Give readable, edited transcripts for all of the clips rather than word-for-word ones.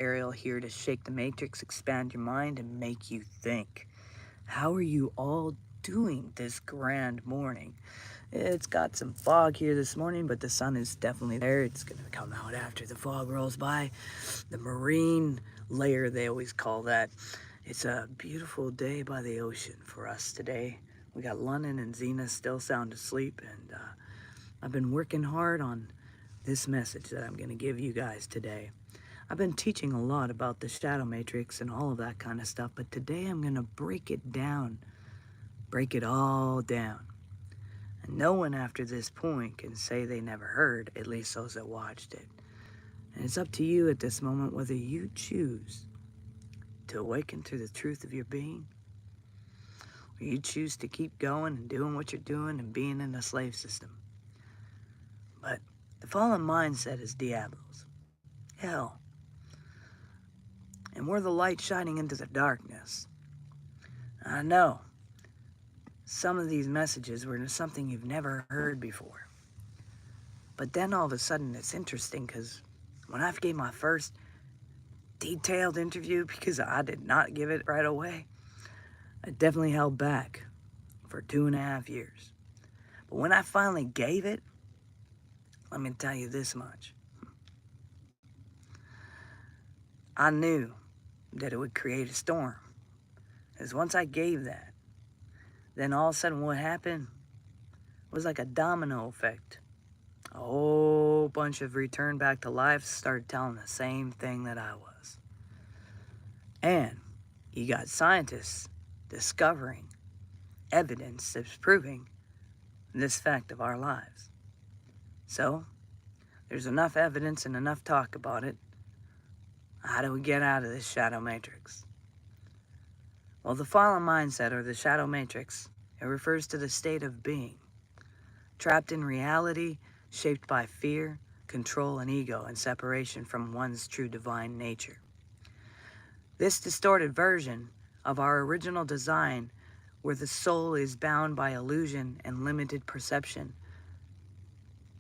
Ariel here to shake the matrix, expand your mind, and make you think. How are you all doing this grand morning? It's got some fog here this morning, but the sun is definitely there. It's going to come out after the fog rolls by. The marine layer, they always call that. It's a beautiful day by the ocean for us today. We got London and Zena still sound asleep, and I've been working hard on this message that I'm going to give you guys today. I've been teaching a lot about the shadow matrix and all of that kind of stuff, but today I'm going to break it down, break it all down. And no one after this point can say they never heard, at least those that watched it. And it's up to you at this moment whether you choose to awaken to the truth of your being, or you choose to keep going and doing what you're doing and being in a slave system. But the fallen mindset is Diablo's, hell. And we're the light shining into the darkness. I know some of these messages were something you've never heard before. But then all of a sudden it's interesting because when I gave my first detailed interview, because I did not give it right away, I definitely held back for 2.5 years. But when I finally gave it, let me tell you this much. I knew that it would create a storm. Because once I gave that, then all of a sudden what happened was like a domino effect. A whole bunch of return back to life started telling the same thing that I was. And you got scientists discovering evidence that's proving this fact of our lives. So, there's enough evidence and enough talk about it. How do we get out of this shadow matrix? Well, the fallen mindset, or the shadow matrix, it refers to the state of being, trapped in reality, shaped by fear, control, and ego, and separation from one's true divine nature. This distorted version of our original design, where the soul is bound by illusion and limited perception.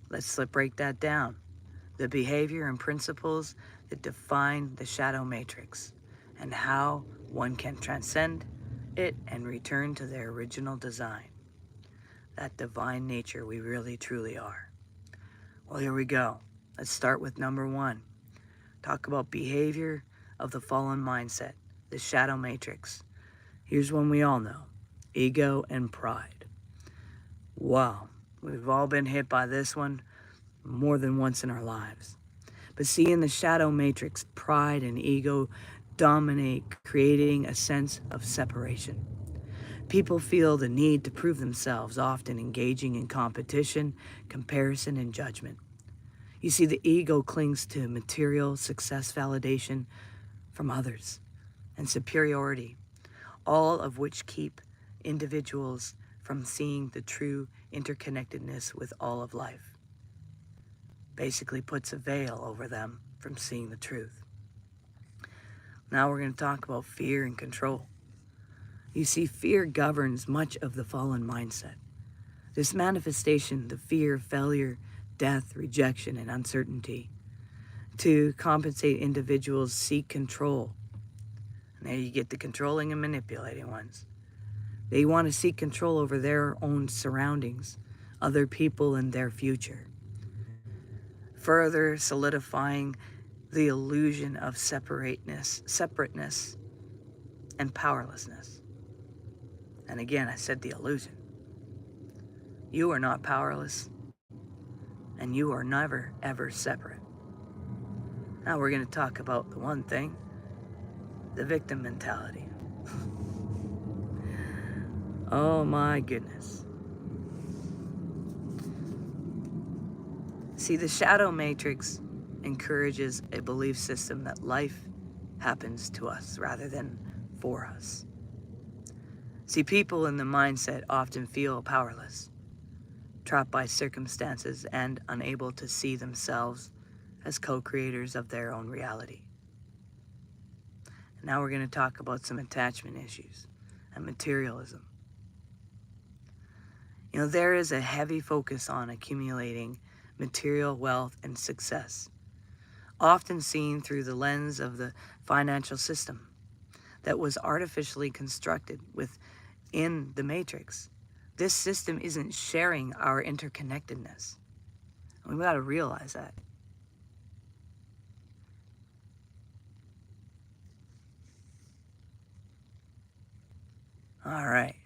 Let's break that down. The behavior and principles that define the shadow matrix, and how one can transcend it and return to their original design, that divine nature we really truly are. Well, here we go. Let's start with number 1. Talk about behavior of the fallen mindset, the shadow matrix. Here's one we all know: ego and pride. Wow, we've all been hit by this one more than once in our lives. But see, in the shadow matrix, pride and ego dominate, creating a sense of separation. People feel the need to prove themselves, often engaging in competition, comparison, and judgment. You see, the ego clings to material success validation from others and superiority, all of which keep individuals from seeing the true interconnectedness with all of life. Basically puts a veil over them from seeing the truth. Now we're going to talk about fear and control. You see, fear governs much of the fallen mindset. This manifestation, the fear of failure, death, rejection, and uncertainty. To compensate, individuals seek control. And there you get the controlling and manipulating ones. They want to seek control over their own surroundings, other people, and their future, further solidifying the illusion of separateness, and powerlessness. And again, I said the illusion. You are not powerless, and you are never, ever separate. Now we're going to talk about the one thing, the victim mentality. Oh my goodness. See, the shadow matrix encourages a belief system that life happens to us rather than for us. See, people in the mindset often feel powerless, trapped by circumstances and unable to see themselves as co-creators of their own reality. And now we're going to talk about some attachment issues and materialism. You know, there is a heavy focus on accumulating material wealth and success, often seen through the lens of the financial system that was artificially constructed within the matrix. This system isn't sharing our interconnectedness. We've got to realize that. All right.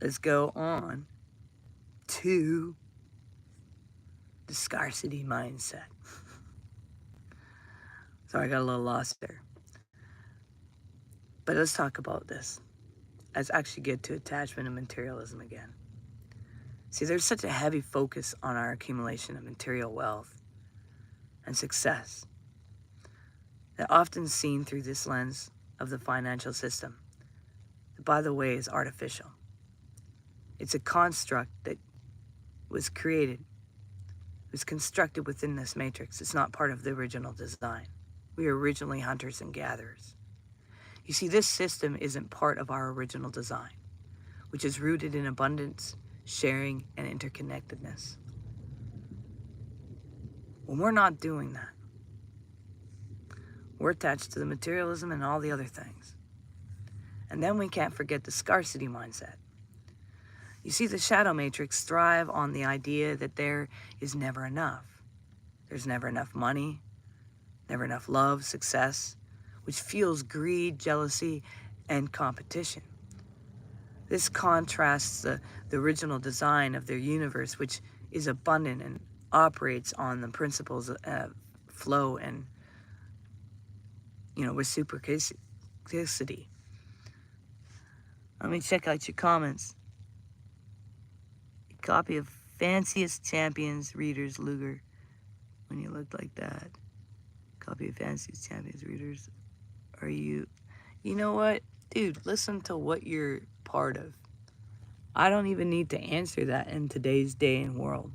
Let's go on to the scarcity mindset. Sorry, I got a little lost there. But let's talk about this. Let's actually get to attachment and materialism again. See, there's such a heavy focus on our accumulation of material wealth and success that often seen through this lens of the financial system, that, by the way, is artificial. It's a construct that was created, was constructed within this matrix. It's not part of the original design. We were originally hunters and gatherers. You see, this system isn't part of our original design, which is rooted in abundance, sharing, and interconnectedness. When we're not doing that, we're attached to the materialism and all the other things. And then we can't forget the scarcity mindset. You see, the shadow matrix thrive on the idea that there is never enough. There's never enough money, never enough love, success, which fuels greed, jealousy, and competition. This contrasts the original design of their universe, which is abundant and operates on the principles of flow and, reciprocity. Let me check out your comments. A copy of Fanciest Champions Readers Luger. When you look like that. Copy of Fanciest Champions Readers. Are you know what? Dude, listen to what you're part of. I don't even need to answer that in today's day and world.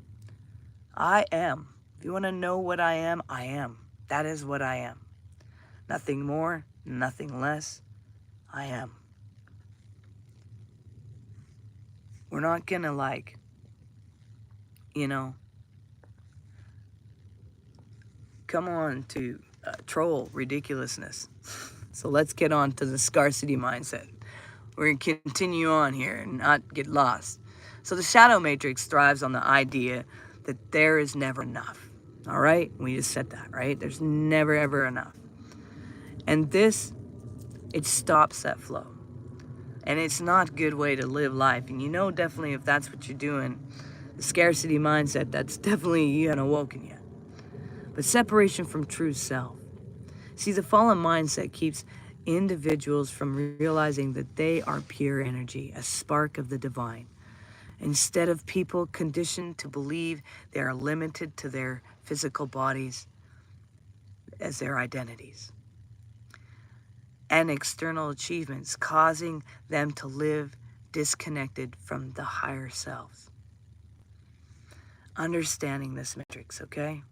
I am. If you want to know what I am, I am. That is what I am. Nothing more, nothing less. I am. We're not gonna come on to troll ridiculousness. So let's get on to the scarcity mindset. We're going to continue on here and not get lost. So the shadow matrix thrives on the idea that there is never enough. All right? We just said that, right? There's never, ever enough. And this, it stops that flow. And it's not a good way to live life. And definitely if that's what you're doing, the scarcity mindset, that's definitely you haven't awoken yet. But separation from true self. See, the fallen mindset keeps individuals from realizing that they are pure energy, a spark of the divine. Instead of people conditioned to believe they are limited to their physical bodies as their identities and external achievements, causing them to live disconnected from the higher selves. Understanding this matrix, okay?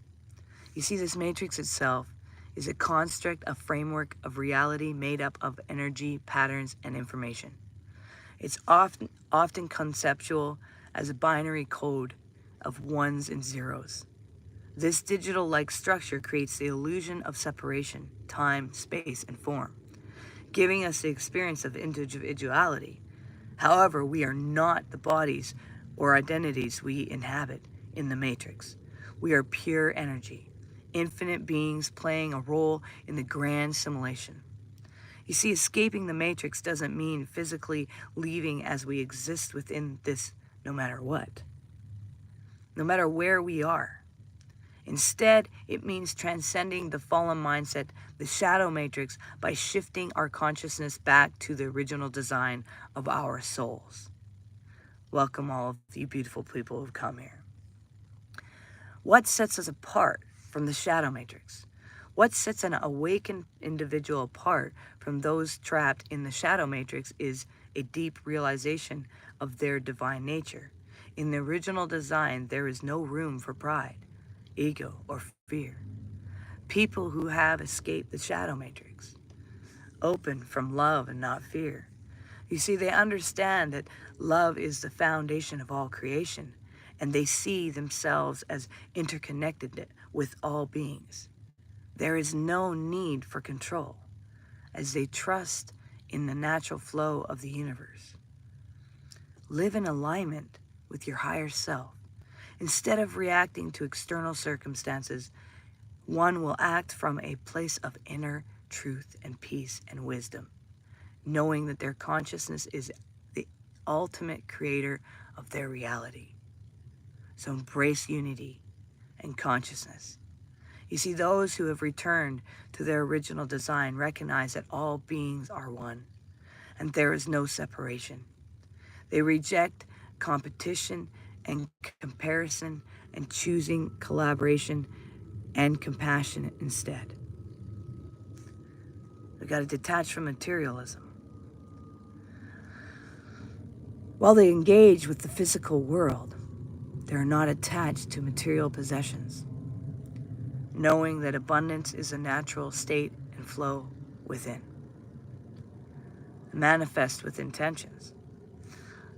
You see, this matrix itself is a construct, a framework of reality made up of energy, patterns, and information. It's often conceptual as a binary code of ones and zeros. This digital-like structure creates the illusion of separation, time, space, and form, giving us the experience of individuality. However, we are not the bodies or identities we inhabit in the matrix. We are pure energy, infinite beings playing a role in the grand simulation. You see, escaping the matrix doesn't mean physically leaving as we exist within this no matter what, no matter where we are. Instead, it means transcending the fallen mindset, the shadow matrix, by shifting our consciousness back to the original design of our souls. Welcome all of you beautiful people who've come here. What sets us apart from the shadow matrix? What sets an awakened individual apart from those trapped in the shadow matrix is a deep realization of their divine nature. In the original design, there is no room for pride, ego, or fear. People who have escaped the shadow matrix, open from love and not fear. You see, they understand that love is the foundation of all creation, and they see themselves as interconnected with all beings. There is no need for control, as they trust in the natural flow of the universe. Live in alignment with your higher self. Instead of reacting to external circumstances, one will act from a place of inner truth and peace and wisdom, knowing that their consciousness is the ultimate creator of their reality. So embrace unity and consciousness. You see, those who have returned to their original design recognize that all beings are one, and there is no separation. They reject competition and comparison and choosing collaboration and compassion instead. We got to detach from materialism. While they engage with the physical world, they are not attached to material possessions, knowing that abundance is a natural state and flow within. Manifest with intentions.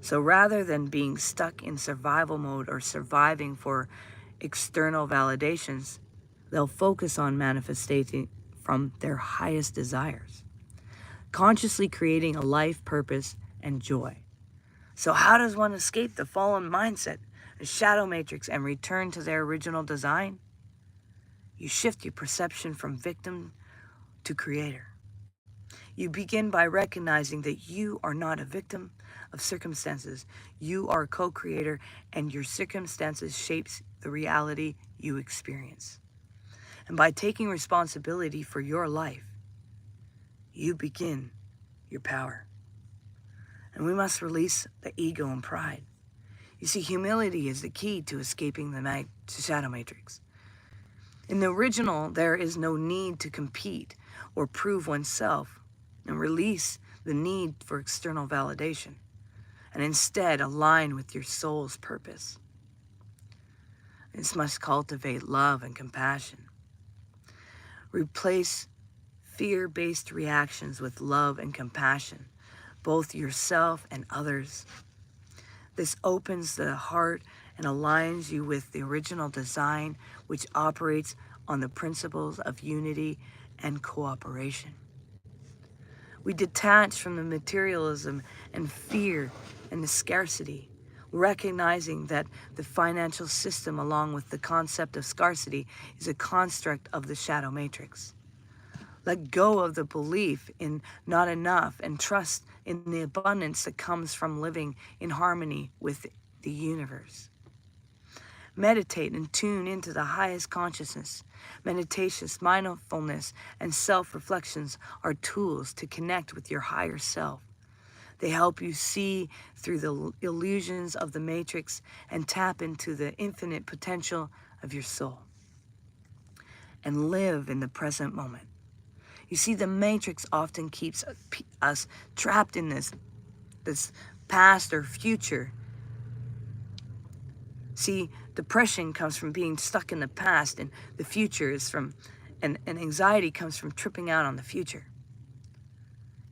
So rather than being stuck in survival mode or surviving for external validations, they'll focus on manifesting from their highest desires, consciously creating a life purpose and joy. So how does one escape the fallen mindset, the shadow matrix, and return to their original design? You shift your perception from victim to creator. You begin by recognizing that you are not a victim of circumstances. You are a co-creator, and your circumstances shapes the reality you experience. And by taking responsibility for your life, you begin your power. And we must release the ego and pride. You see, humility is the key to escaping the shadow matrix. In the original, there is no need to compete or prove oneself and release the need for external validation, and instead align with your soul's purpose. This must cultivate love and compassion. Replace fear-based reactions with love and compassion, both yourself and others. This opens the heart and aligns you with the original design, which operates on the principles of unity and cooperation. We detach from the materialism and fear and the scarcity, recognizing that the financial system, along with the concept of scarcity, is a construct of the shadow matrix. Let go of the belief in not enough and trust in the abundance that comes from living in harmony with the universe. Meditate and tune into the highest consciousness. Meditations, mindfulness, and self-reflections are tools to connect with your higher self. They help you see through the illusions of the matrix and tap into the infinite potential of your soul. And live in the present moment. You see, the matrix often keeps us trapped in this past or future. See, depression comes from being stuck in the past, and the future is from, and anxiety comes from tripping out on the future.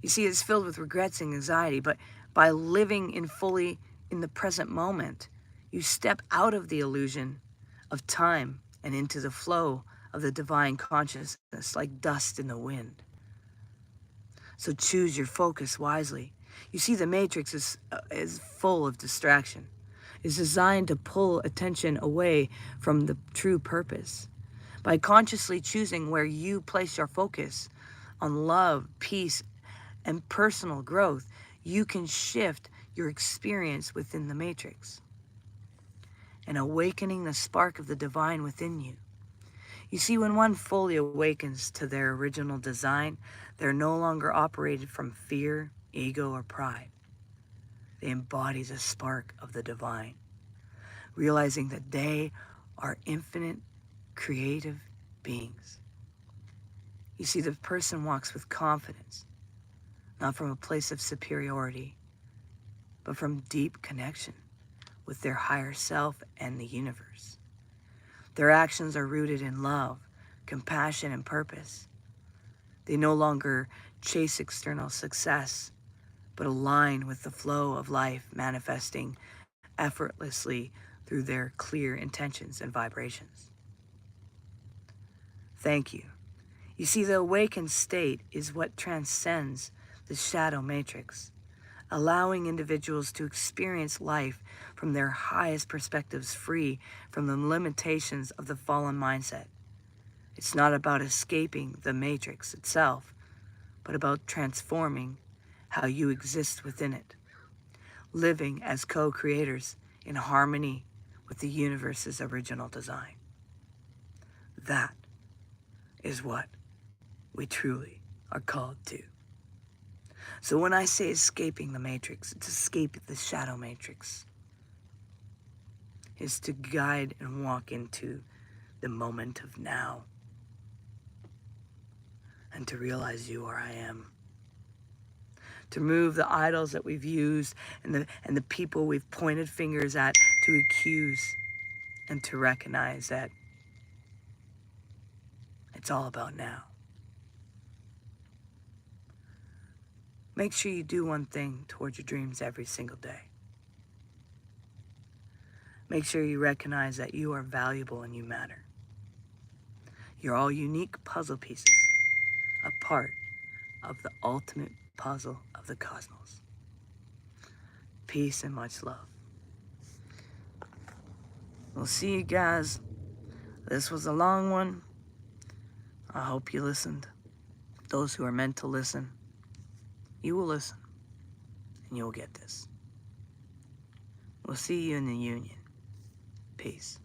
You see, it's filled with regrets and anxiety, but by living fully in the present moment, you step out of the illusion of time and into the flow of the divine consciousness like dust in the wind. So choose your focus wisely. You see, the matrix is full of distraction. It's designed to pull attention away from the true purpose. By consciously choosing where you place your focus on love, peace, and personal growth, you can shift your experience within the matrix and awakening the spark of the divine within you. You see, when one fully awakens to their original design, they're no longer operated from fear, ego, or pride. They embody the spark of the divine, realizing that they are infinite, creative beings. You see, the person walks with confidence, not from a place of superiority, but from deep connection with their higher self and the universe. Their actions are rooted in love, compassion, and purpose. They no longer chase external success, but align with the flow of life, manifesting effortlessly through their clear intentions and vibrations. Thank you. You see, the awakened state is what transcends the shadow matrix, allowing individuals to experience life from their highest perspectives, free from the limitations of the fallen mindset. It's not about escaping the matrix itself, but about transforming how you exist within it, living as co-creators in harmony with the universe's original design. That is what we truly are called to. So when I say escaping the matrix, it's escape the shadow matrix. It's to guide and walk into the moment of now and to realize you are I am. To remove the idols that we've used and the people we've pointed fingers at to accuse, and to recognize that it's all about now. Make sure you do one thing towards your dreams every single day. Make sure you recognize that you are valuable and you matter. You're all unique puzzle pieces, a part of the ultimate puzzle of the cosmos. Peace and much love. We'll see you guys. This was a long one. I hope you listened. Those who are meant to listen, you will listen and you will get this. We'll see you in the union. Peace.